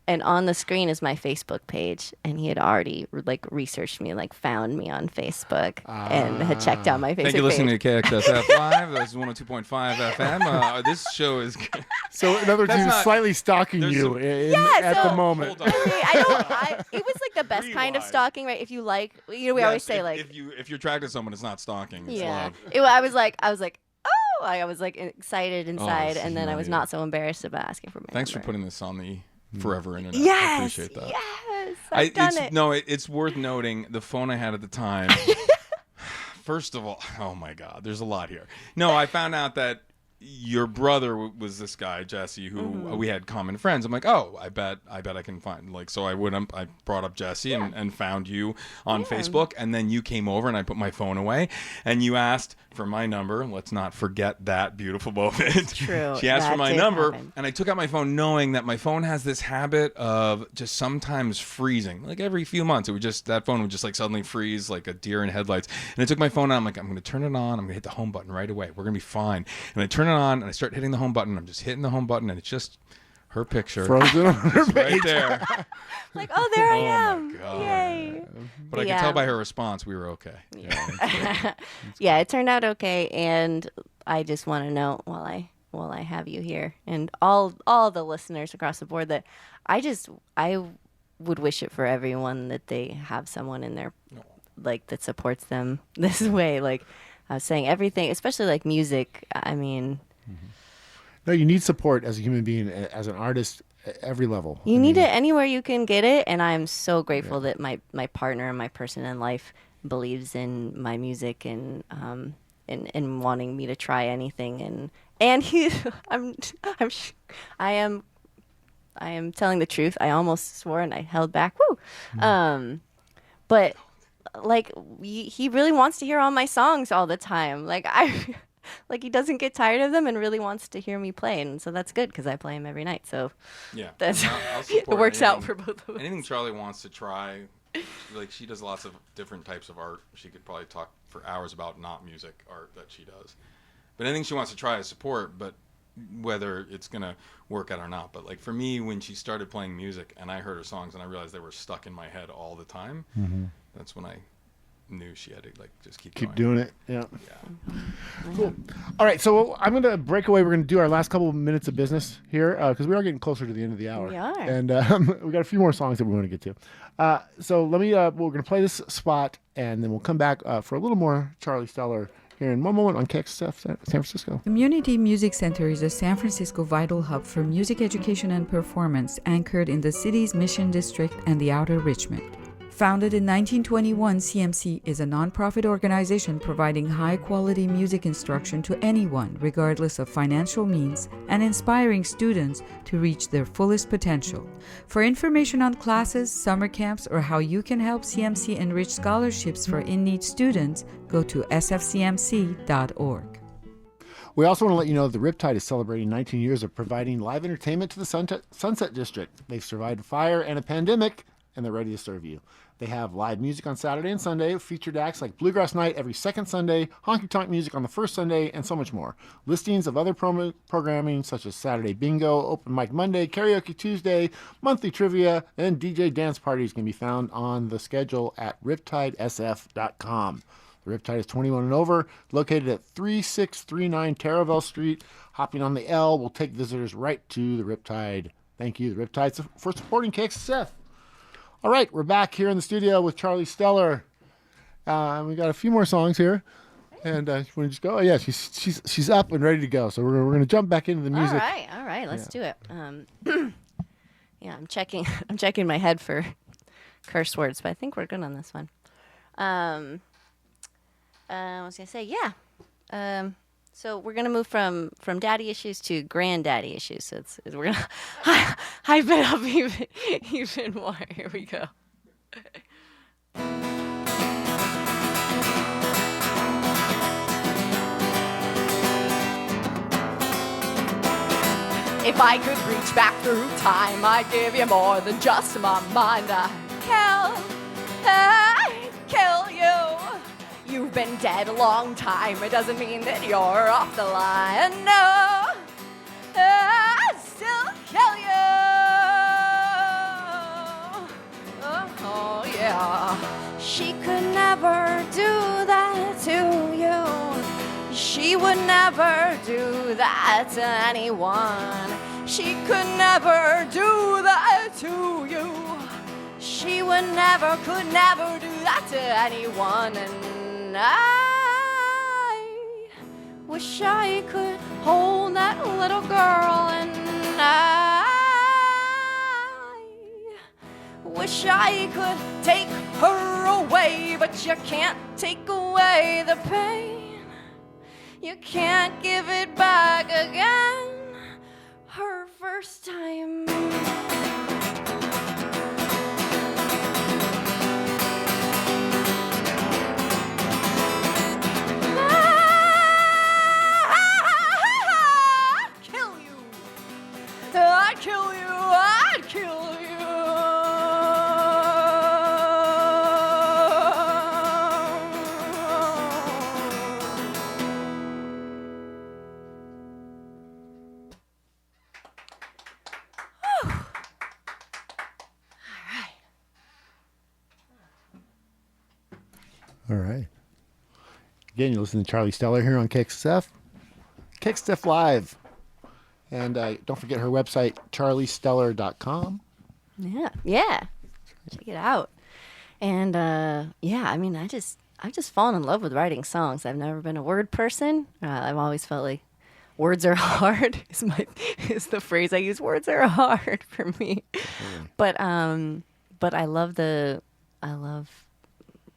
And on the screen is my Facebook page, and he had already researched me, found me on Facebook, and had checked out my Facebook Thank you for page. listening to KXSF 5. That's 102.5 FM. This show is. So in other words, That's he was not- slightly stalking there's you some- at so- the moment. Hold on. It was like the best kind of Rewind. stalking, right? If you like, we always say if you're attracted to someone, it's not stalking. It's yeah. love. I was like, oh, I was like excited inside, this is and then I was humiliating. not so embarrassed about asking for my Thanks for number. putting this on the forever internet. Yes, I appreciate that. yes, I've done it. No, it's worth noting the phone I had at the time. First of all, oh my God, there's a lot here. No, I found out that your brother was this guy Jesse, who we had common friends. I'm like, oh, I bet I can find so I brought up Jesse and found you on Facebook, and then you came over and I put my phone away and you asked for my number. Let's not forget that beautiful moment. True. She asked for That my did number, happen. and I took out my phone knowing that my phone has this habit of just sometimes freezing. Like every few months, that phone would just suddenly freeze like a deer in headlights. And I took my phone and I'm like, I'm going to turn it on. I'm going to hit the home button right away. We're going to be fine. And I turn it on and I start hitting the home button. I'm just hitting the home button and it's just her picture. Frozen on her Just right page. there. Like, oh, there I Oh, my am! God. Yay! But I could Yeah. tell by her response we were okay. Yeah, it turned out okay, and I just want to know while I have you here, and all the listeners across the board, that I would wish it for everyone that they have someone in their that supports them this way. Like I was saying, everything, especially music. I mean, No, you need support as a human being, as an artist, at every level. you need it anywhere you can get it, and I'm so grateful that my partner and my person in life believes in my music and wanting me to try anything, and he I am telling the truth. I almost swore and I held back. Woo. But he really wants to hear all my songs all the time. He doesn't get tired of them and really wants to hear me play, and so that's good because I play him every night. So Yeah. that's I'll it support works out anything- for both of us. Anything Charlie wants to try, she does lots of different types of art. She could probably talk for hours about not music art that she does. But anything she wants to try, I support, but whether it's going to work out or not. But for me, when she started playing music and I heard her songs and I realized they were stuck in my head all the time, that's when I knew she had to just keep going. doing it. Yeah. Yeah. Cool. All right, so I'm going to break away. We're going to do our last couple of minutes of business here because we are getting closer to the end of the hour. We are. And we got a few more songs that we want to get to. So let me, we're going to play this spot and then we'll come back for a little more Charlie Stellar here in one moment on KXSF San Francisco. Community Music Center is a San Francisco vital hub for music education and performance, anchored in the city's Mission District and the Outer Richmond. Founded in 1921, CMC is a nonprofit organization providing high-quality music instruction to anyone, regardless of financial means, and inspiring students to reach their fullest potential. For information on classes, summer camps, or how you can help CMC enrich scholarships for in-need students, go to sfcmc.org. We also want to let you know that the Riptide is celebrating 19 years of providing live entertainment to the Sunset District. They've survived a fire and a pandemic, and they're ready to serve you. They have live music on Saturday and Sunday, featured acts like Bluegrass Night every second Sunday, honky tonk music on the first Sunday, and so much more. Listings of other programming such as Saturday Bingo, Open Mic Monday, Karaoke Tuesday, monthly trivia, and DJ dance parties can be found on the schedule at riptidesf.com. The Riptide is 21 and over, located at 3639 Taravel Street. Hopping on the L will take visitors right to the Riptide. Thank you, the Riptide, for supporting KXSF. All right, we're back here in the studio with Charlie Stellar. We got a few more songs here. And we just go. Oh yeah, she's up and ready to go. So we're gonna jump back into the music. All right, let's do it. Yeah, I'm checking. I'm checking my head for curse words, but I think we're good on this one. I was gonna say, yeah. So we're gonna move from daddy issues to granddaddy issues. So we're gonna hype it up even more. Here we go. If I could reach back through time, I'd give you more than just my mind. I'd kill you. You've been dead a long time. It doesn't mean that you're off the line. No, I'd still kill you. Oh, yeah. She could never do that to you. She would never do that to anyone. She could never do that to you. She would never, could never do that to anyone. And I wish I could hold that little girl. And I wish I could take her away. But you can't take away the pain. You can't give it back again. Her first time. I'd kill you. I'd kill you. I'd kill you. All right. Again, you're listening to Charlie Stellar here on KXSF. KXSF Live. And don't forget her website, charliestellar.com. Yeah. Check it out. And yeah, I mean, I've just fallen in love with writing songs. I've never been a word person. I've always felt like words are hard is the phrase I use. Words are hard for me. But I love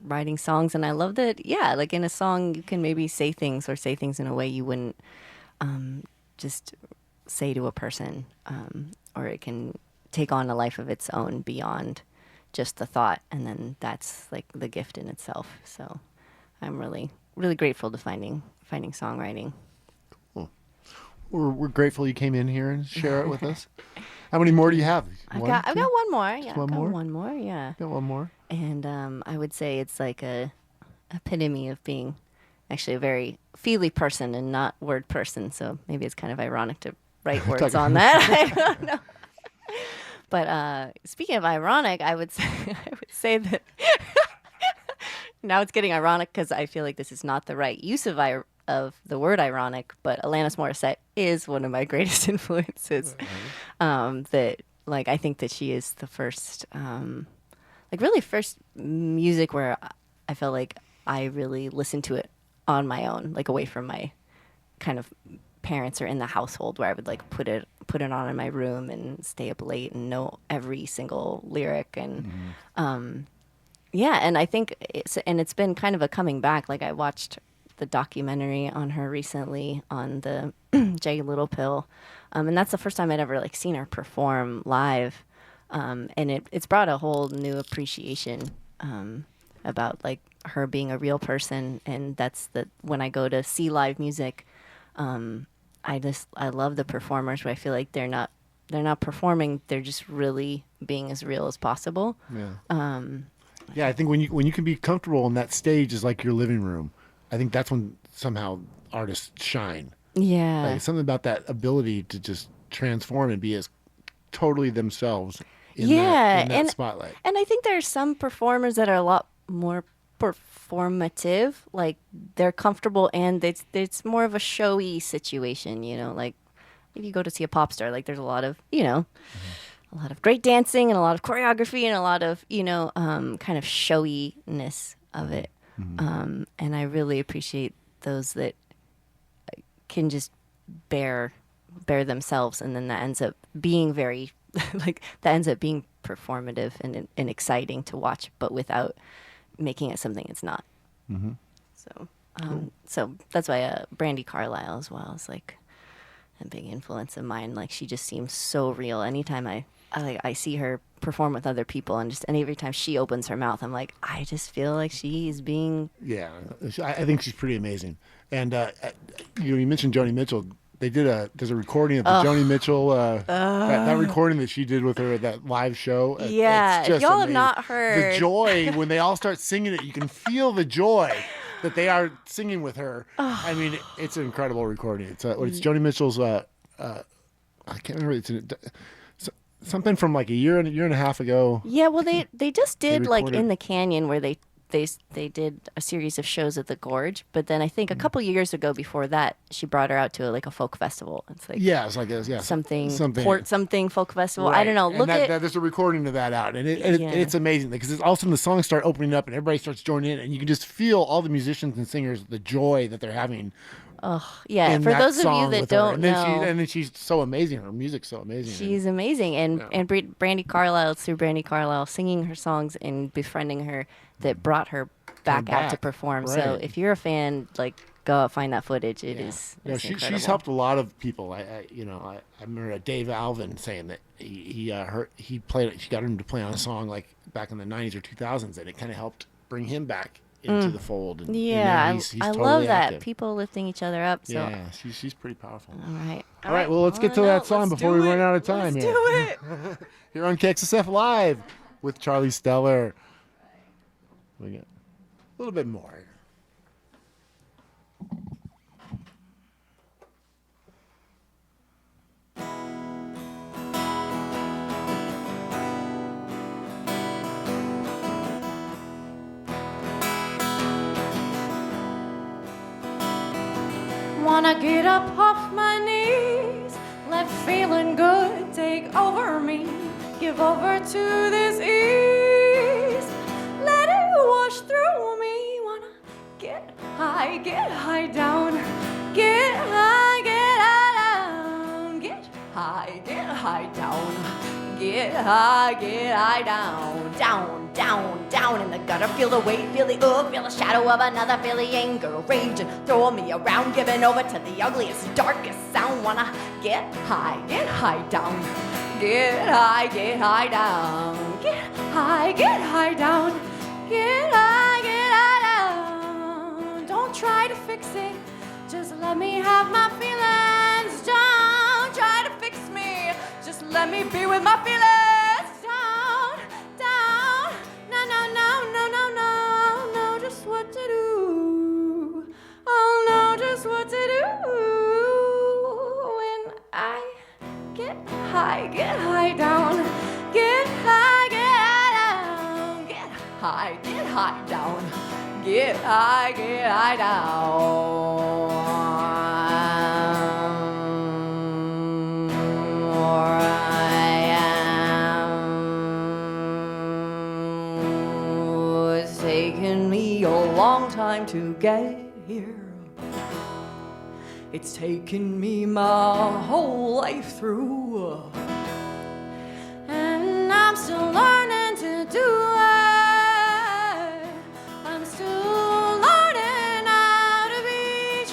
writing songs, and I love that, yeah, like in a song you can maybe say things in a way you wouldn't just say to a person, or it can take on a life of its own beyond just the thought, and then that's like the gift in itself. So I'm really, really grateful to finding songwriting. Cool. We're grateful you came in here and share it with us. How many more do you have? I've got one more. Yeah, One more? one more. Yeah. Got one more. And I would say it's like a epitome of being actually a very feely person and not word person. So maybe it's kind of ironic to write words on that. I don't know. But speaking of ironic, I would say that now it's getting ironic because I feel like this is not the right use of the word ironic. But Alanis Morissette is one of my greatest influences. That like I think that she is the first. Like really first music where I felt like I really listened to it on my own, like away from my kind of parents or in the household, where I would like put it on in my room and stay up late and know every single lyric. And yeah, and I think it's been kind of a coming back. Like I watched the documentary on her recently on the Jagged Little Pill, and that's the first time I'd ever like seen her perform live. And it's brought a whole new appreciation about like her being a real person, and that's when I go to see live music, I love the performers where I feel like they're not performing, they're just really being as real as possible. Yeah. Yeah, I think when you can be comfortable in that stage is like your living room. I think that's when somehow artists shine. Yeah. Like something about that ability to just transform and be as totally themselves in that spotlight. And I think there's some performers that are a lot more performative, like they're comfortable and it's more of a showy situation, you know, like if you go to see a pop star, like there's a lot of, you know, a lot of great dancing and a lot of choreography and a lot of, you know, kind of showiness of it. And I really appreciate those that can just bear themselves, and then that ends up being very that ends up being performative and exciting to watch, but without making it something it's not. Mm-hmm. So so that's why Brandi Carlile as well is like a big influence of mine. Like, she just seems so real. Anytime I see her perform with other people, and every time she opens her mouth, I'm like, I just feel like she's being. Yeah, I think she's pretty amazing. And you mentioned Joni Mitchell. There's a recording of the Joni Mitchell that recording that she did with her at that live show. Yeah, it's just if y'all amazing. have not heard The joy when they all start singing it, you can feel the joy that they are singing with her. I mean, it's an incredible recording. It's Joni Mitchell's. I can't remember. It's something from like a year and a half ago. Yeah, well, they just did like recorded- in the canyon where they did a series of shows at the Gorge, but then I think a couple years ago before that, she brought her out to like a folk festival. It's like It's like something folk festival. Right. I don't know. And Look at there's a recording of that out, and Yeah. it's amazing because all of a sudden the songs start opening up and everybody starts joining in, and you can just feel all the musicians and singers, the joy that they're having. yeah. In For that those of you song that with her. don't and then know, and then she's so amazing. Her music's so amazing. she's amazing, and Brandi Carlile, it's through Brandi Carlile singing her songs and befriending her that brought her back out to perform. So Right. if you're a fan, like, go out, find that footage. It's she's incredible. helped a lot of people. I remember Dave Alvin saying that he played. She got him to play on a song like back in the '90s or 2000s, and it kind of helped bring him back into the fold. And, Yeah, he's I totally love that. active. People lifting each other up. So Yeah, she's pretty powerful. all right. All right, well, let's get to that song before we run out of time. Let's here. do it. Here on KXSF Live with Charlie Stellar. We got a little bit more. Wanna get up off my knees, let feeling good take over me, give over to this ease, let it wash through me. Wanna get high down, get high down, get high down, get high down, down in the gutter. Feel the weight, feel the feel the shadow of another, feel the anger raging, throwing me around, giving over to the ugliest, darkest sound. Wanna get high down, get high down, get high down, get high down. Don't try to fix it, just let me have my feelings. Don't try to fix me, just let me be with my feelings. Know just what to do. I'll know just what to do when I get high down, get high down, get high down, get high down. It's taken me a long time to get here. It's taken me my whole life through, and I'm still learning to do it. I'm still learning how to be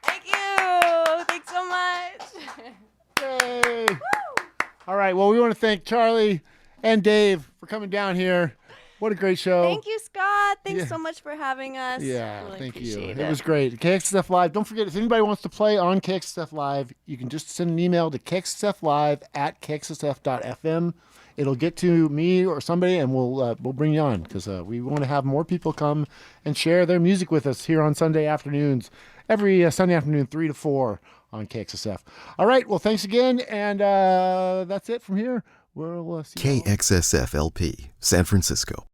Thank you. Thanks so much. Yay! All right. Well, we want to thank Charlie and Dave for coming down here. What a great show. Thank you, Scott. Thanks Yeah. so much for having us. Yeah, Really thank you. appreciate It was great. KXSF Live. Don't forget, if anybody wants to play on KXSF Live, you can just send an email to kxsflive@kxsf.fm. It'll get to me or somebody, and we'll bring you on because we want to have more people come and share their music with us here on Sunday afternoons, every Sunday afternoon, 3 to 4 on KXSF. All right. Well, thanks again, and that's it from here. We'll see you all. KXSF LP, San Francisco.